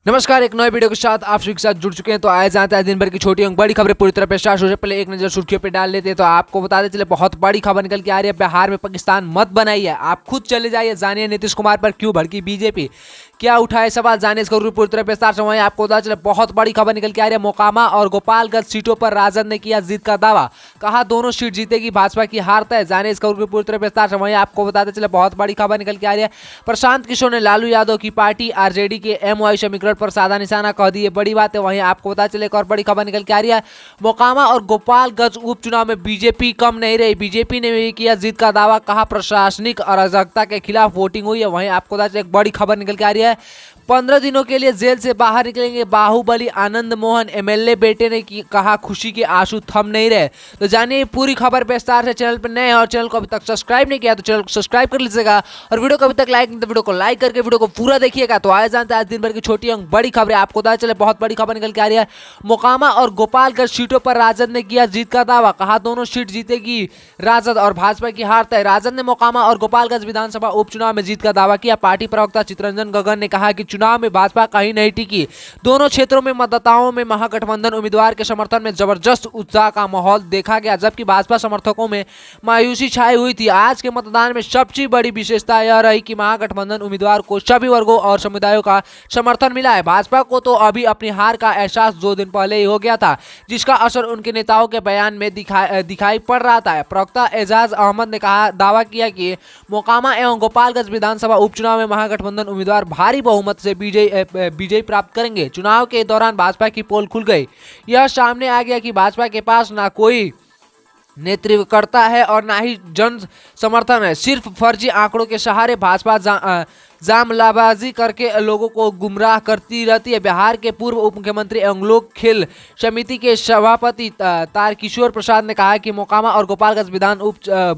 नमस्कार, एक नए वीडियो के साथ आप सभी के साथ जुड़ चुके हैं। तो आए जानते हैं दिन भर की छोटी और बड़ी खबरें पूरी तरह पे स्टार्ट हो जाए। पहले एक नजर सुर्खियों पे डाल लेते हैं। तो आपको बताते चले बहुत बड़ी खबर निकल के आ रही है। बिहार में पाकिस्तान मत बनाइए, आप खुद चले जाइए। जानिए नीतीश कुमार पर क्यों भड़की बीजेपी, क्या उठाए सवाल, जानिए इसका पूरी तरह पे स्टार्ट हुआ है। आपको पता चले बहुत बड़ी खबर निकल के आ रही है। मोकामा और गोपालगंज सीटों पर राजद ने किया जीत का दावा, कहा दोनों सीट जीतेगी, भाजपा की हार तय। जानिए इसका पूरी तरह पे स्टार्ट हुआ है। आपको बताते चले बहुत बड़ी खबर निकल के आ रही है। प्रशांत किशोर ने लालू यादव की पार्टी आरजेडी के एमवाई समीकरण पर साधा निशाना कह दी है, बड़ी बात है। वहीं आपको पता चले एक और बड़ी खबर निकल के आ रही है। मोकामा और गोपालगंज उपचुनाव में बीजेपी कम नहीं रही, बीजेपी ने भी किया जीत का दावा, कहा प्रशासनिक अराजकता के खिलाफ वोटिंग हुई है। वहीं आपको पता चले एक बड़ी खबर निकल के आ रही है। 15 दिनों के लिए जेल से बाहर निकलेंगे बाहुबली आनंद मोहन, एमएलए बेटे ने कहा खुशी के आंसू थम नहीं रहे। तो जानिए पूरी खबर पे विस्तार से। चैनल पर नए हैं और चैनल को अभी तक सब्सक्राइब नहीं किया तो चैनल को सब्सक्राइब कर लीजिएगा, और वीडियो को अभी तक लाइक नहीं तो वीडियो को लाइक करके वीडियो को पूरा देखिएगा। तो आए जानते हैं आज दिन भर की छोटी और बड़ी खबरें। आपको पता चले बहुत बड़ी खबर निकल के आ रही है। मोकामा और गोपालगंज सीटों पर राजद ने किया जीत का दावा, कहा दोनों सीट जीतेगी राजद और भाजपा की हार तय। राजद ने मोकामा और गोपालगंज विधानसभा उपचुनाव में जीत का दावा किया। पार्टी प्रवक्ता चितरंजन गगन ने कहा कि चुनाव में भाजपा कहीं नहीं टिकी, दोनों क्षेत्रों में मतदाताओं में महागठबंधन उम्मीदवार के समर्थन में जबरदस्त उत्साह का माहौल देखा गया, जबकि भाजपा समर्थकों में मायूसी छाई हुई थी। आज के मतदान में सबसे बड़ी विशेषता यह रही कि महागठबंधन उम्मीदवार को सभी वर्गों और समुदायों का समर्थन मिला है। भाजपा को तो अभी अपनी हार का एहसास 2 दिन पहले ही हो गया था, जिसका असर उनके नेताओं के बयान में दिखाई पड़ रहा था। प्रवक्ता एजाज अहमद ने कहा दावा किया कि मोकामा एवं गोपालगंज विधानसभा उपचुनाव में महागठबंधन उम्मीदवार भारी बहुमत से विजय प्राप्त करेंगे। चुनाव के दौरान भाजपा की पोल खुल गई, यह सामने आ गया कि भाजपा के पास ना कोई नेतृत्व करता है और ना ही जन समर्थन है। सिर्फ फर्जी आंकड़ों के सहारे भाजपा जामलाबाजी करके लोगों को गुमराह करती रहती है। बिहार के पूर्व उप मुख्यमंत्री एवं लोक खेल समिति के सभापति तारकिशोर प्रसाद ने कहा कि मोकामा और गोपालगंज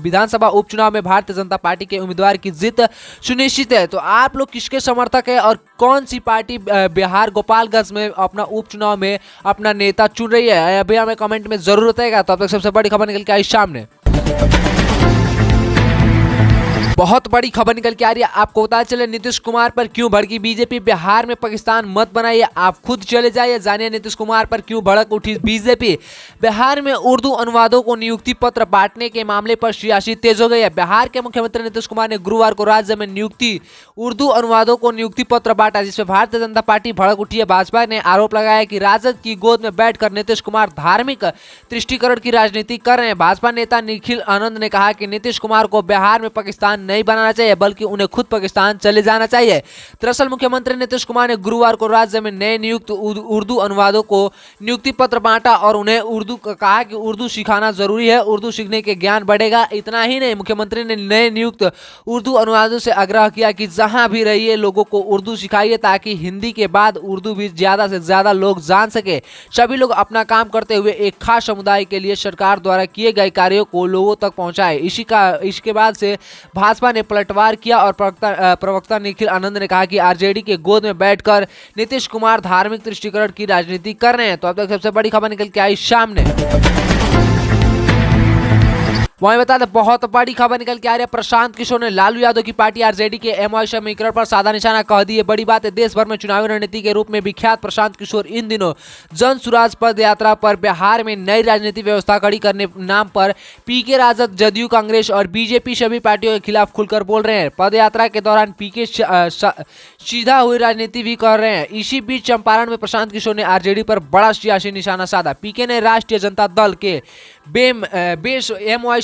विधानसभा उपचुनाव में भारतीय जनता पार्टी के उम्मीदवार की जीत सुनिश्चित है। तो आप लोग किसके समर्थक है और कौन सी पार्टी बिहार गोपालगंज में अपना उपचुनाव में अपना नेता चुन रही है, अभी हमें कमेंट में जरूर बताएगा। तो अब तक सबसे बड़ी खबर निकल के आई सामने। बहुत बड़ी खबर निकल के आ रही है। आपको पता चले नीतीश कुमार पर क्यों भड़की बीजेपी, बिहार में पाकिस्तान मत बनाइए, आप खुद चले जाइए। जानिए नीतीश कुमार पर क्यों भड़क उठी बीजेपी। बिहार में उर्दू अनुवादों को नियुक्ति पत्र बांटने के मामले पर सियासी तेज हो गई है। बिहार के मुख्यमंत्री नीतीश कुमार ने गुरुवार को राज्य में उर्दू अनुवादों को नियुक्ति पत्र बांटा, जिसमें भारतीय जनता पार्टी भड़क उठी है। भाजपा ने आरोप लगाया कि राजद की गोद में बैठकर नीतीश कुमार धार्मिक तुष्टीकरण की राजनीति कर रहे हैं। भाजपा नेता निखिल आनंद ने कहा कि नीतीश कुमार को बिहार में पाकिस्तान नहीं बनाना चाहिए, बल्कि उन्हें खुद पाकिस्तान चले जाना चाहिए। दरअसल मुख्यमंत्री नीतीश कुमार ने गुरुवार को राज्य में नए नियुक्त उर्दू अनुवादकों को नियुक्ति पत्र बांटा और उन्हें कहा कि उर्दू सिखाना जरूरी है, उर्दू सीखने के ज्ञान बढ़ेगा। इतना ही नहीं, मुख्यमंत्री ने नए नियुक्त उर्दू अनुवादकों से आग्रह किया कि जहां भी रहिए लोगों को उर्दू सिखाइए, ताकि हिंदी के बाद उर्दू भी ज्यादा से ज्यादा लोग जान सके। सभी लोग अपना काम करते हुए एक खास समुदाय के लिए सरकार द्वारा किए गए कार्यों को लोगों तक पहुंचाए। इसके बाद से भाजपा ने पलटवार किया और प्रवक्ता निखिल आनंद ने कहा कि आरजेडी के गोद में बैठकर नीतीश कुमार धार्मिक तुष्टीकरण की राजनीति कर रहे हैं। तो अब तक सबसे बड़ी खबर निकल के आई सामने। वहीं बता दें बहुत बड़ी खबर निकल के आ रही है। प्रशांत किशोर ने लालू यादव की पार्टी आरजेडी के एमवाई समीकरण पर साधा निशाना कह दी है, बड़ी बात है। देश भर में चुनावी रणनीति के रूप में विख्यात प्रशांत किशोर इन दिनों जन सुराज पद यात्रा पर बिहार में नई राजनीतिक व्यवस्था खड़ी करने नाम पर पीके राजद, जदयू, कांग्रेस और बीजेपी सभी पार्टियों के खिलाफ खुलकर बोल रहे हैं। पद यात्रा के दौरान पीके सीधा हुई राजनीति भी कर रहे हैं। इसी बीच चंपारण में प्रशांत किशोर ने आरजेडी पर बड़ा सियासी निशाना साधा। पीके ने राष्ट्रीय जनता दल के एमवाई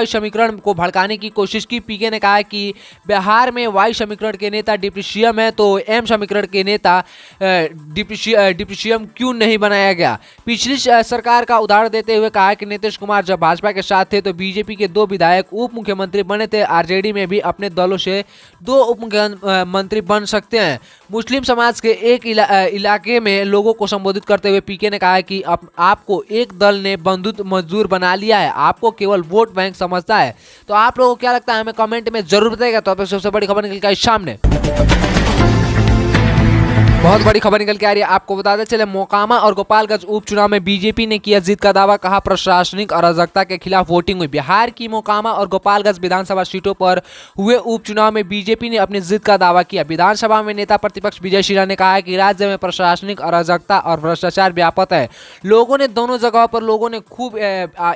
समीकरण को भड़काने की कोशिश की। पीके ने कहा कि बिहार में वाई समीकरण के नेता डिप्टी सीएम है, तो एम समीकरण के नेता डिप्टी सीएम क्यों नहीं बनाया गया। पिछली सरकार का उदाहरण देते हुए कहा कि नीतीश कुमार जब भाजपा के साथ थे तो बीजेपी के 2 विधायक उप मुख्यमंत्री बने थे। आरजेडी में भी अपने दलों से 2 उप मुख्यमंत्री बन सकते हैं। मुस्लिम समाज के एक इलाके में लोगों को संबोधित करते हुए पीके ने कहा कि आपको एक दल ने बंधुत्व मजदूर बना लिया है, आपको केवल वोट बैंक समझता है। तो आप लोगों को क्या लगता है हमें कमेंट में जरूर बताइएगा। तो सबसे बड़ी खबर निकल के आई सामने। बहुत बड़ी खबर निकल के आ रही है। आपको बताते चले मोकामा और गोपालगंज उपचुनाव में बीजेपी ने किया जीत का दावा, कहा प्रशासनिक अराजकता के खिलाफ वोटिंग हुई। बिहार की मोकामा और गोपालगंज विधानसभा सीटों पर हुए उपचुनाव में बीजेपी ने अपनी जीत का दावा किया। विधानसभा में नेता प्रतिपक्ष विजय सिन्हा ने कहा कि राज्य में प्रशासनिक अराजकता और भ्रष्टाचार व्यापक है। लोगों ने दोनों जगहों पर लोगों ने खूब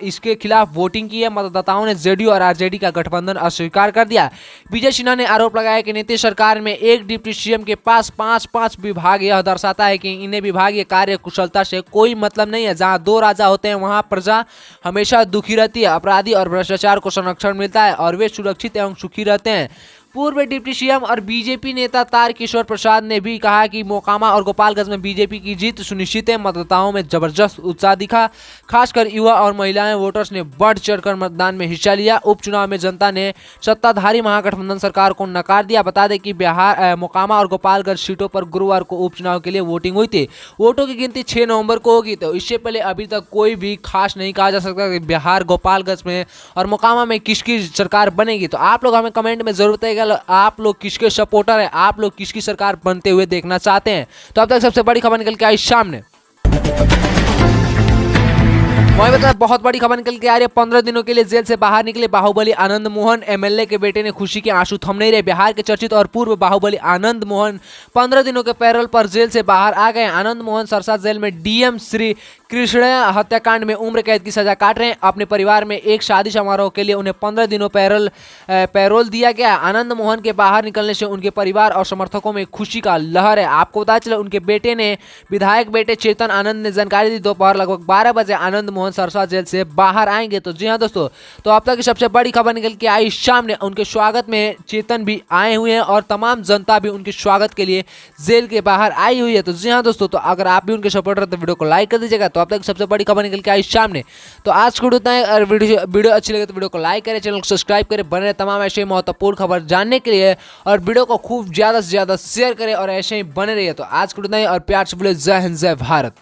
इसके खिलाफ वोटिंग की है। मतदाताओं ने जेडीयू और आरजेडी का गठबंधन अस्वीकार कर दिया। विजय सिन्हा ने आरोप लगाया कि नीतीश सरकार में एक डिप्टी सीएम के पास 5 विभाग, यह दर्शाता है कि इन्हें विभागीय कार्य कुशलता से कोई मतलब नहीं है। जहां 2 राजा होते हैं वहां प्रजा हमेशा दुखी रहती है। अपराधी और भ्रष्टाचार को संरक्षण मिलता है और वे सुरक्षित एवं सुखी रहते हैं। पूर्व डिप्टी सीएम और बीजेपी नेता तारकिशोर प्रसाद ने भी कहा कि मोकामा और गोपालगंज में बीजेपी की जीत सुनिश्चित है। मतदाताओं में जबरदस्त उत्साह दिखा, खासकर युवा और महिलाएं वोटर्स ने बढ़ चढ़कर मतदान में हिस्सा लिया। उपचुनाव में जनता ने सत्ताधारी महागठबंधन सरकार को नकार दिया। बता दें कि मोकामा और गोपालगंज सीटों पर गुरुवार को उपचुनाव के लिए वोटिंग हुई थी। वोटों की गिनती 6 नवंबर को होगी। तो इससे पहले अभी तक कोई भी खास नहीं कहा जा सकता कि बिहार गोपालगंज में और मोकामा में किसकी सरकार बनेगी। तो आप लोग हमें कमेंट में जरूर बताइएगा आप लोग किसके सपोर्टर हैं, आप लोग किसकी सरकार बनते हुए देखना चाहते हैं। तो अब तक सबसे बड़ी खबर निकल के आई सामने। वहीं बता बहुत बड़ी खबर निकल के आ रही है। 15 दिनों के लिए जेल से बाहर निकले बाहुबली आनंद मोहन। एमएलए के बेटे ने खुशी के आंसू थम नहीं रहे। बिहार के चर्चित और पूर्व बाहुबली आनंद मोहन 15 दिनों के पैरोल पर जेल से बाहर आ गए। आनंद मोहन सरसा जेल में डीएम श्री कृष्ण हत्याकांड में उम्र कैद की सजा काट रहे हैं। अपने परिवार में एक शादी समारोह के लिए उन्हें 15 दिनों पैरोल दिया गया। आनंद मोहन के बाहर निकलने से उनके परिवार और समर्थकों में खुशी का लहर है। आपको पता चले उनके बेटे ने विधायक बेटे चेतन आनंद ने जानकारी दी। दोपहर लगभग 12 बजे आनंद मोहन सरसा जेल से बाहर आएंगे। तो जी हाँ दोस्तों, तो अब तक की सबसे बड़ी खबर निकल के आई सामने। उनके स्वागत में चेतन भी आए हुए हैं और तमाम जनता भी उनके स्वागत के लिए जेल के बाहर आई हुई है। तो जी हाँ दोस्तों, तो अगर आप भी उनके सपोर्टर तो वीडियो को लाइक कर दीजिएगा। तो अब तक सबसे बड़ी खबर निकल के आई सामने। तो आज को इतना है। और वीडियो अच्छी लगे तो वीडियो को लाइक करें, चैनल को सब्सक्राइब करें, बने तमाम ऐसे महत्वपूर्ण खबर जानने के लिए। और वीडियो को खूब ज्यादा से ज्यादा शेयर करें और ऐसे ही बने रहिए। तो आज को इतना ही और प्यार से बोले जय हिंद जय भारत।